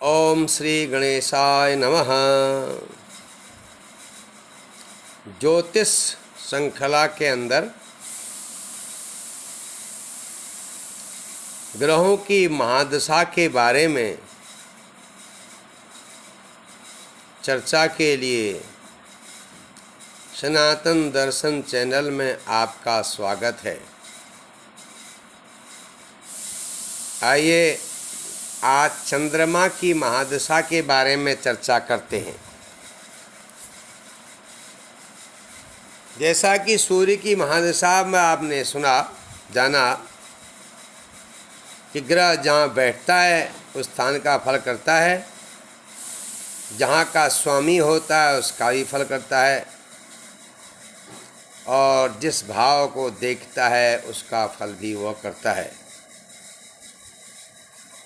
ओम श्री गणेशाय नमः। ज्योतिष श्रृंखला के अंदर ग्रहों की महादशा के बारे में चर्चा के लिए सनातन दर्शन चैनल में आपका स्वागत है। आइए आज चंद्रमा की महादशा के बारे में चर्चा करते हैं। जैसा कि सूर्य की महादशा में आपने सुना जाना कि ग्रह जहाँ बैठता है उस स्थान का फल करता है, जहाँ का स्वामी होता है उसका भी फल करता है, और जिस भाव को देखता है उसका फल भी वह करता है,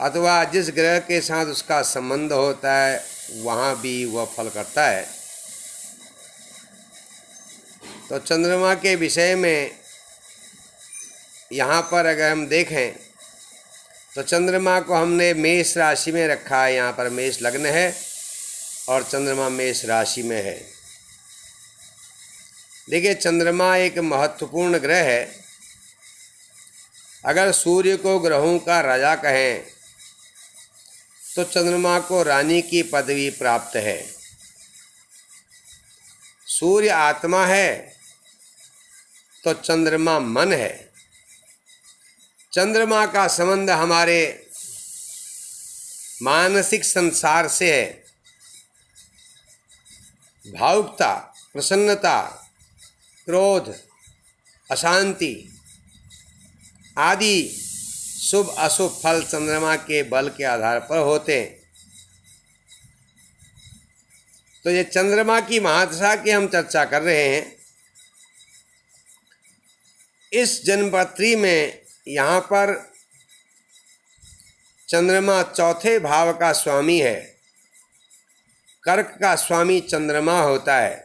अथवा जिस ग्रह के साथ उसका संबंध होता है वहाँ भी वह फल करता है। तो चंद्रमा के विषय में यहाँ पर अगर हम देखें तो चंद्रमा को हमने मेष राशि में रखा है। यहाँ पर मेष लग्न है और चंद्रमा मेष राशि में है। देखिए, चंद्रमा एक महत्वपूर्ण ग्रह है। अगर सूर्य को ग्रहों का राजा कहें तो चंद्रमा को रानी की पदवी प्राप्त है। सूर्य आत्मा है तो चंद्रमा मन है। चंद्रमा का संबंध हमारे मानसिक संसार से है। भावुकता, प्रसन्नता, क्रोध, अशांति आदि शुभ अशुभ फल चंद्रमा के बल के आधार पर होते हैं। तो ये चंद्रमा की महादशा की हम चर्चा कर रहे हैं। इस जन्मपत्री में यहाँ पर चंद्रमा चौथे भाव का स्वामी है। कर्क का स्वामी चंद्रमा होता है,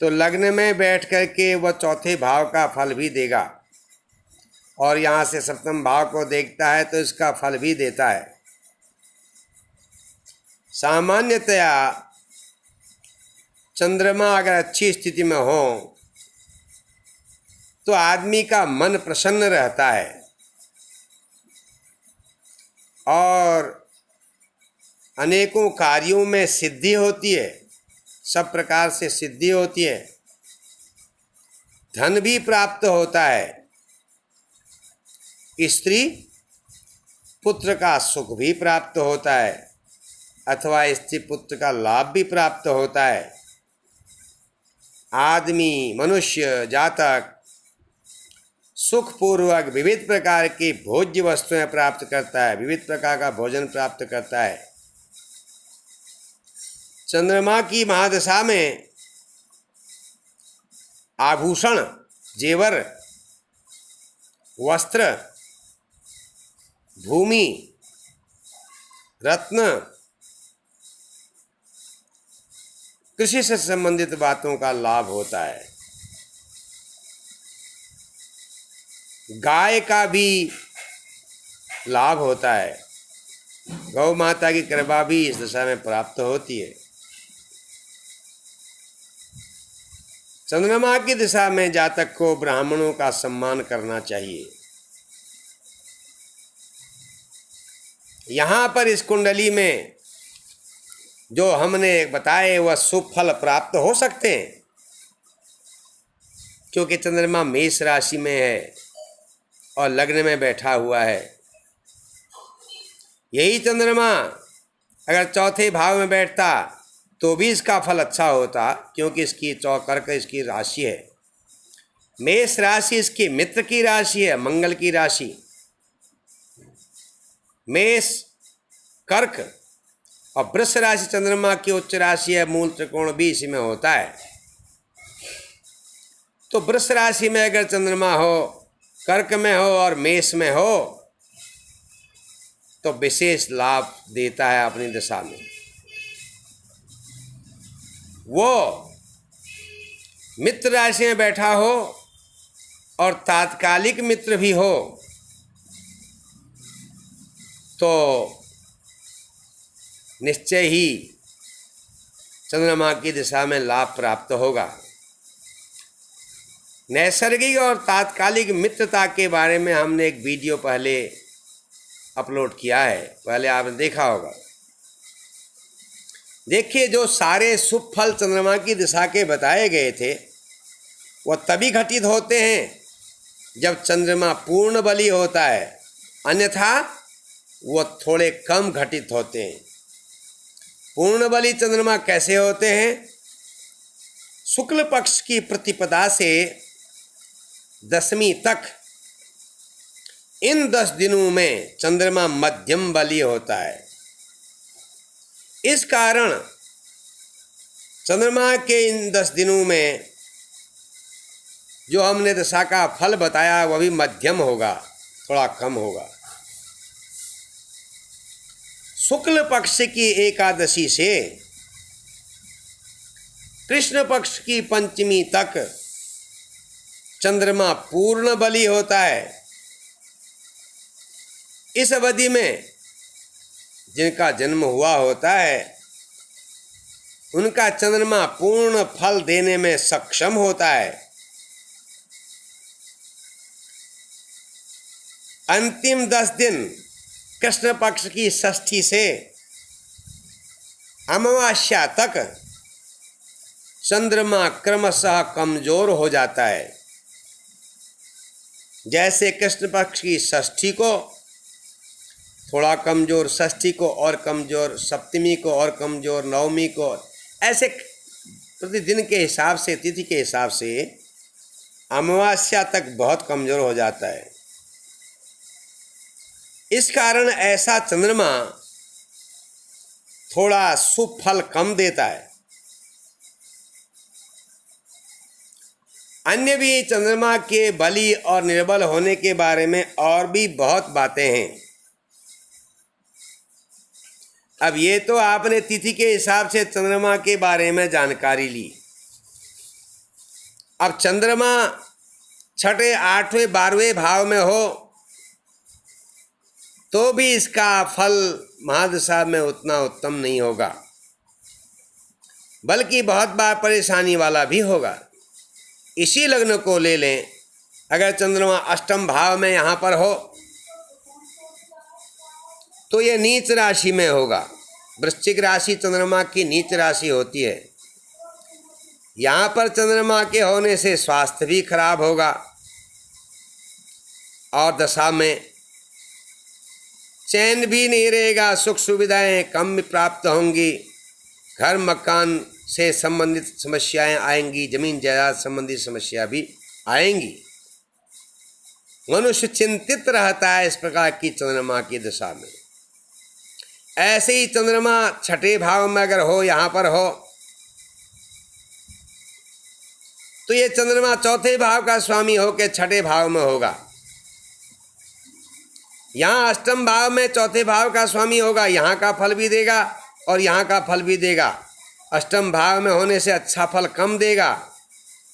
तो लग्न में बैठ कर के वह चौथे भाव का फल भी देगा, और यहाँ से सप्तम भाव को देखता है तो इसका फल भी देता है। सामान्यतया चंद्रमा अगर अच्छी स्थिति में हो तो आदमी का मन प्रसन्न रहता है और अनेकों कार्यों में सिद्धि होती है, सब प्रकार से सिद्धि होती है। धन भी प्राप्त होता है, स्त्री पुत्र का सुख भी प्राप्त होता है, अथवा स्त्री पुत्र का लाभ भी प्राप्त होता है। आदमी, मनुष्य जातक सुखपूर्वक विविध प्रकार की भोज्य वस्तुएं प्राप्त करता है, विविध प्रकार का भोजन प्राप्त करता है। चंद्रमा की महादशा में आभूषण, जेवर, वस्त्र, भूमि, रत्न, कृषि से संबंधित बातों का लाभ होता है। गाय का भी लाभ होता है। गौ माता की कृपा भी इस दशा में प्राप्त होती है। चंद्रमा की दिशा में जातक को ब्राह्मणों का सम्मान करना चाहिए। यहाँ पर इस कुंडली में जो हमने बताए वह शुभ फल प्राप्त हो सकते हैं, क्योंकि चंद्रमा मेष राशि में है और लग्न में बैठा हुआ है। यही चंद्रमा अगर चौथे भाव में बैठता तो भी इसका फल अच्छा होता, क्योंकि इसकी कर्क इसकी राशि है। मेष राशि इसकी मित्र की राशि है, मंगल की राशि। मेष, कर्क और वृष राशि चंद्रमा की उच्च राशि है। मूल त्रिकोण भी इसी में होता है। तो वृष राशि में अगर चंद्रमा हो, कर्क में हो और मेष में हो तो विशेष लाभ देता है अपनी दशा में। वो मित्र राशि में बैठा हो और तात्कालिक मित्र भी हो तो निश्चय ही चंद्रमा की दिशा में लाभ प्राप्त होगा। नैसर्गिक और तात्कालिक मित्रता के बारे में हमने एक वीडियो पहले अपलोड किया है, पहले आपने देखा होगा। देखिए, जो सारे शुभ फल चंद्रमा की दिशा के बताए गए थे वह तभी घटित होते हैं जब चंद्रमा पूर्ण बली होता है, अन्यथा वह थोड़े कम घटित होते हैं। पूर्ण बली चंद्रमा कैसे होते हैं? शुक्ल पक्ष की प्रतिपदा से दशमी तक इन 10 दिनों में चंद्रमा मध्यम बली होता है। इस कारण चंद्रमा के इन 10 दिनों में जो हमने दशा का फल बताया वह भी मध्यम होगा, थोड़ा कम होगा। शुक्ल पक्ष की एकादशी से कृष्ण पक्ष की पंचमी तक चंद्रमा पूर्ण बली होता है। इस अवधि में जिनका जन्म हुआ होता है उनका चंद्रमा पूर्ण फल देने में सक्षम होता है। अंतिम 10 दिन कृष्ण पक्ष की षष्ठी से अमावस्या तक चंद्रमा क्रमशः कमजोर हो जाता है। जैसे कृष्ण पक्ष की षष्ठी को थोड़ा कमजोर, षष्ठी को और कमजोर, सप्तमी को और कमजोर, नवमी को, ऐसे प्रतिदिन के हिसाब से, तिथि के हिसाब से अमावस्या तक बहुत कमजोर हो जाता है। इस कारण ऐसा चंद्रमा थोड़ा शुभ फल कम देता है। अन्य भी चंद्रमा के बली और निर्बल होने के बारे में और भी बहुत बातें हैं। अब ये तो आपने तिथि के हिसाब से चंद्रमा के बारे में जानकारी ली। अब चंद्रमा 6ठे, 8वें, 12वें भाव में हो तो भी इसका फल महादशा में उतना उत्तम नहीं होगा, बल्कि बहुत बार परेशानी वाला भी होगा। इसी लग्न को ले लें, अगर चंद्रमा अष्टम भाव में यहाँ पर हो तो ये नीच राशि में होगा। वृश्चिक राशि चंद्रमा की नीच राशि होती है। यहाँ पर चंद्रमा के होने से स्वास्थ्य भी खराब होगा और दशा में चैन भी नहीं रहेगा, सुख सुविधाएं कम प्राप्त होंगी, घर मकान से संबंधित समस्याएं आएंगी, जमीन जायदाद संबंधी समस्या भी आएंगी। मनुष्य चिंतित रहता है इस प्रकार की चंद्रमा की दशा में। ऐसे ही चंद्रमा 6ठे भाव में अगर हो, यहाँ पर हो, तो ये चंद्रमा 4थे भाव का स्वामी हो के 6ठे भाव में होगा। यहाँ अष्टम भाव में 4थे भाव का स्वामी होगा, यहाँ का फल भी देगा और यहाँ का फल भी देगा। अष्टम भाव में होने से अच्छा फल कम देगा,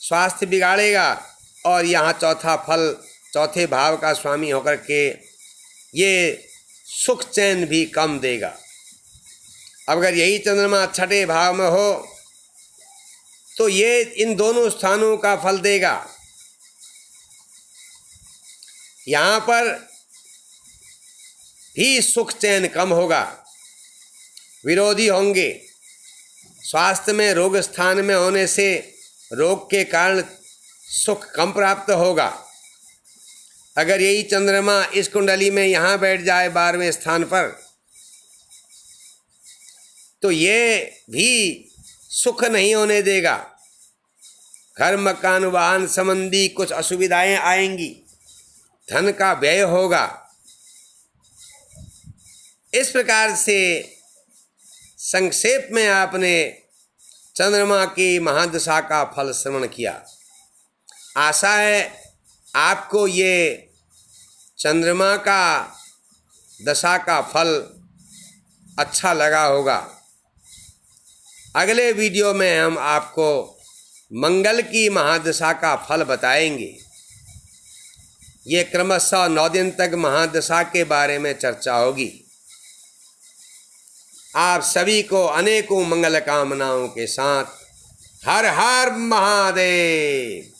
स्वास्थ्य बिगाड़ेगा, और यहाँ चौथा फल 4थे भाव का स्वामी होकर के ये सुख चैन भी कम देगा। अब अगर यही चंद्रमा 6ठे भाव में हो तो ये इन दोनों स्थानों का फल देगा। यहाँ पर भी सुख चैन कम होगा, विरोधी होंगे। स्वास्थ्य में रोग स्थान में होने से रोग के कारण सुख कम प्राप्त होगा। अगर यही चंद्रमा इस कुंडली में यहाँ बैठ जाए 12वें स्थान पर तो ये भी सुख नहीं होने देगा। घर मकान वाहन संबंधी कुछ असुविधाएं आएंगी, धन का व्यय होगा। इस प्रकार से संक्षेप में आपने चंद्रमा की महादशा का फल श्रवण किया। आशा है आपको ये चंद्रमा का दशा का फल अच्छा लगा होगा। अगले वीडियो में हम आपको मंगल की महादशा का फल बताएंगे। ये क्रमशः 9 दिन तक महादशा के बारे में चर्चा होगी। आप सभी को अनेकों मंगल कामनाओं के साथ हर हर महादेव।